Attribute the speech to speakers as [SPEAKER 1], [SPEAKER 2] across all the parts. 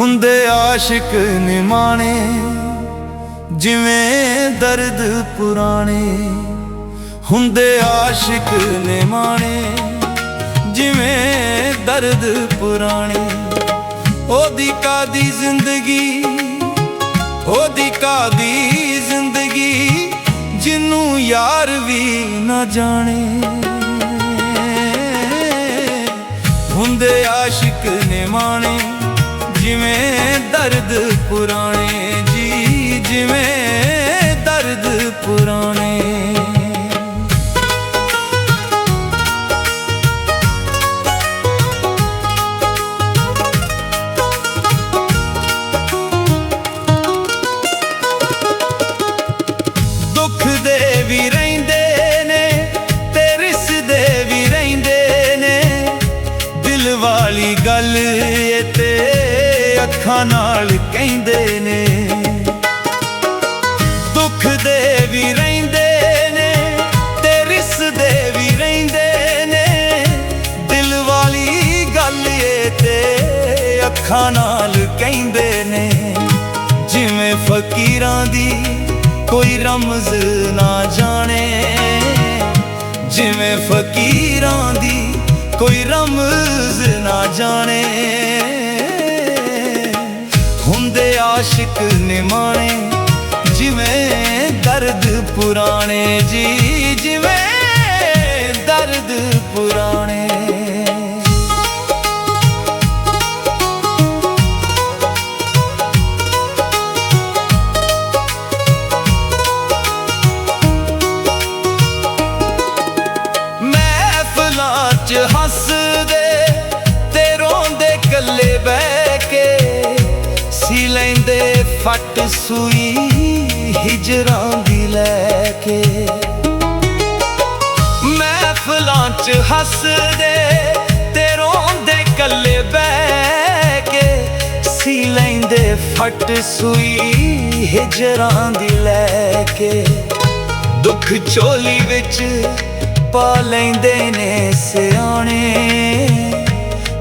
[SPEAKER 1] ਹੁੰਦੇ ਆਸ਼ਿਕ ਨਿਮਾਣੇ ਜਿਵੇਂ ਦਰਦ ਪੁਰਾਣੇ। ਹੁੰਦੇ ਆਸ਼ਿਕ ਨਿਮਾਣੇ ਜਿਵੇਂ ਦਰਦ ਪੁਰਾਣੇ। ਉਹਦੀ ਕਾਦੀ ਜ਼ਿੰਦਗੀ, ਉਹਦੀ ਕਾਦੀ ਜ਼ਿੰਦਗੀ ਜਿਹਨੂੰ ਯਾਰ ਵੀ ਨਾ ਜਾਣੇ। ਹੁੰਦੇ ਆਸ਼ਿਕ ਨਿਮਾਣੇ ਜਿਵੇਂ ਦਰਦ ਪੁਰਾਣੇ ਜੀ, ਜਿਵੇਂ ਦਰਦ ਪੁਰਾਣੇ। ਦੁੱਖ ਦੇ ਵੀ ਰਹਿੰਦੇ ਨੇ ਤੇ ਰਿਸਦੇ ਵੀ ਰਹਿੰਦੇ ਨੇ। ਦਿਲ ਵਾਲੀ ਗੱਲ ਇਹ ਤੇ ਅੱਖਾਂ ਨਾਲ ਕਹਿੰਦੇ ਨੇ। ਦੁੱਖ ਦੇ ਵੀ ਰਹਿੰਦੇ ਨੇ ਤੇ ਰਿਸਦੇ ਵੀ ਰਹਿੰਦੇ ਨੇ। ਦਿਲ ਵਾਲੀ ਗੱਲ ਇਹ ਤੇ ਅੱਖਾਂ ਨਾਲ ਕਹਿੰਦੇ ਨੇ। ਜਿਵੇਂ ਫਕੀਰਾਂ ਦੀ ਕੋਈ ਰਮਜ਼ ਨਾ ਜਾਣੇ, ਜਿਵੇਂ ਫਕੀਰਾਂ ਦੀ ਕੋਈ ਰਮਜ਼ ਨਾ ਜਾਣੇ। ਹੁੰਦੇ ਆਸ਼ਿਕ ਨਿਮਾਣੇ ਜਿਵੇਂ ਦਰਦ ਪੁਰਾਣੇ ਜੀ, ਜਿਵੇਂ ਦਰਦ ਪੁਰਾਣੇ। ਮਹਿਫਲਾਂ 'ਚ ਹੱਸਦੇ ਤੇ ਰੋਂਦੇ ਕੱਲੇ ਬਹਿ ਕੇ। ਸੀ ਲੈਂਦੇ ਫੱਟ ਸੂਈ ਹਿਜਰਾਂ ਦੀ ਲੈ ਕੇ। ਮਹਿਫਲਾਂ 'ਚ ਹੱਸਦੇ ਤੇ ਰੋਂਦੇ ਕੱਲੇ ਬਹਿ ਕੇ। ਸੀ ਲੈਂਦੇ ਫੱਟ ਸੂਈ ਹਿਜਰਾਂ ਦੀ ਲੈ ਕੇ। ਦੁੱਖ ਝੋਲੀ ਵਿੱਚ ਪਾ ਲੈਂਦੇ ਨੇ ਸਿਆਣੇ।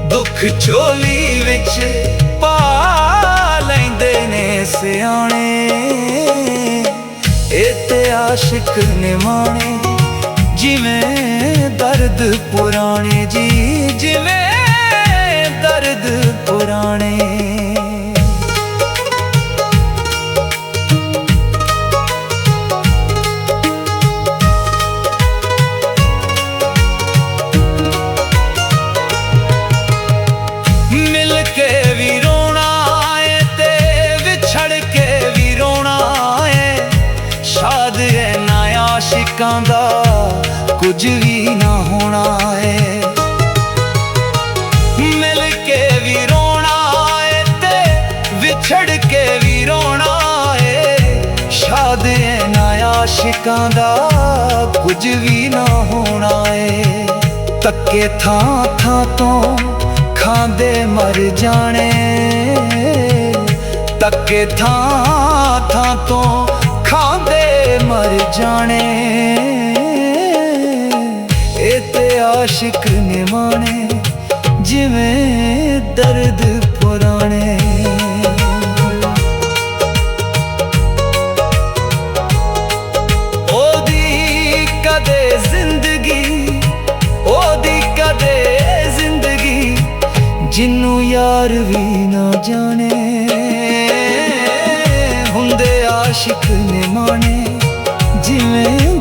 [SPEAKER 1] ਦੁੱਖ ਝੋਲੀ ਵਿੱਚ ਪਾ ਲੈਂਦੇ ਨੇ ਸਿਆਣੇ। ਇਹ ਤੇ ਆਸ਼ਿਕ ਨਿਮਾਣੇ ਜਿਵੇਂ ਦਰਦ ਪੁਰਾਣੇ ਜੀ, ਜਿਵੇਂ ਦਰਦ ਪੁਰਾਣੇ। ਮਿਲ ਕੇ ਵੀ ਰੋਣਾ ਏ ਤੇ ਵਿਛੜ ਕੇ ਵੀ ਰੋਣਾ ਏ। ਸ਼ਾਦ ਏ ਨਾ ਆਸ਼ਿਕਾਂ ਦਾ ਕੁਝ ਵੀ ਨਾ ਹੋਣਾ ਏ। ਮਿਲ ਕੇ ਵੀ ਰੋਣਾ ਏ ਤੇ ਵਿਛੜ ਕੇ ਵੀ ਰੋਣਾ ਏ। ਸ਼ਾਦ ਏ ਨਾ ਆਸ਼ਿਕਾਂ ਦਾ ਕੁਝ ਵੀ ਨਾ ਹੋਣਾ ਏ। ਤੱਕੇ ਥਾਂ ਥਾਂ ਤੋਂ ਖਾਂਦੇ ਮਰ ਜਾਣੇ। ਤੱਕੇ ਥਾਂ ਥਾਂ ਤੋਂ ਖਾਂਦੇ ਮਰ ਜਾਣੇ। ਇਹ ਤੇ ਆਸ਼ਿਕ ਨਿਮਾਣੇ ਜਿਵੇਂ ਦਰਦ ਪੁਰਾਣੇ। ਉਹਦੀ ਕਦੇ ਜ਼ਿੰਦਗੀ, ਉਹਦੀ ਕਦੇ ਜ਼ਿੰਦਗੀ ਜਿਹਨੂੰ ਯਾਰ ਵੀ ਨਾ ਜਾਣੇ। ਹੁੰਦੇ ਆਸ਼ਿਕ ਨਿਮਾਣੇ ਜਿਵੇਂ